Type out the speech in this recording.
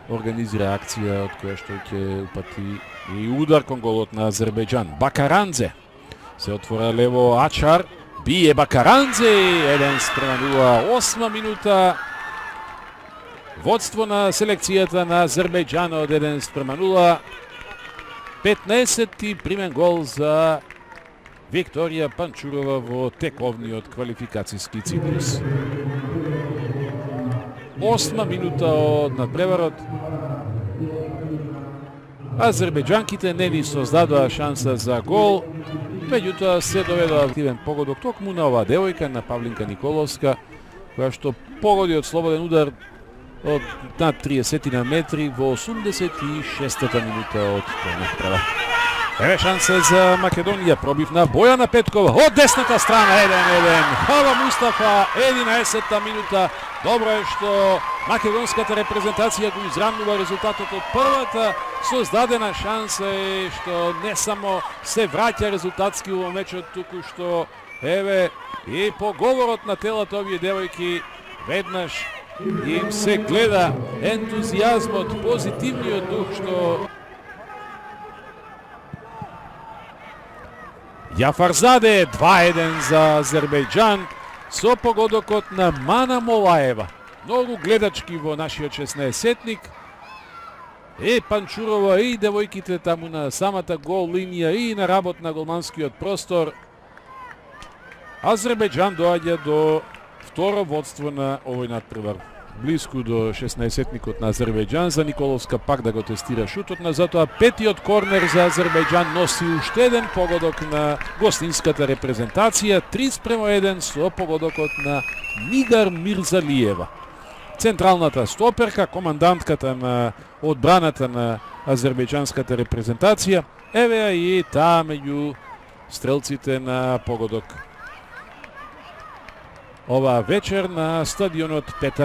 организира акција од која што ќе упати и удар кон голот на Азербејџан. Бакаранзе се отвора лево, Ачар бие Бакаранзе 1:0, 8 минута. Водство на селекцијата на Азербејџан од 1:0. 15-ти примен гол за Викторија Панчурова во тековниот квалификацијски циклус. 8 минута од надпреварот. Азербејџанките не ни создадоа шанса за гол, меѓутоа се доведоа активен погодок токму на оваа девојка, на Павлинка Николовска, која што погоди од слободен удар од над 30 на метри во 86-та минута од тој надпревар. Еве шанса за Македонија, пробив на Бојана Петкова од десната страна, 1:1. Хава Мустафа, 11-та минута. Добро е што македонската репрезентација го израмнува резултатот од првата создадена шанса е што не само се враќа резултатски во мечот, туку што еве и по говорот на телото овие девојки веднаш им се гледа ентузијазмот, позитивниот дух што Јафарзаде 2:1 за Азербејџан со погодокот на Мана Молаева. Многу гледачки во нашиот 16-сетник. Панчурова и девојките таму на самата гол линија и на работ на голманскиот простор. Азербејџан доаѓа до второ водство на овој надпревар. Блиску до 16-сетникот на Азербејџан. За Николовска пак да го тестира шутот, на затоа петиот корнер за Азербејџан носи уште еден погодок на гостинската репрезентација. 3:1 со погодокот на Нигар Мирзалиева. Централната стоперка, командантката на одбраната на азербејџанската репрезентација, еве и таа меѓу стрелците на погодок оваа вечер на стадионот Петар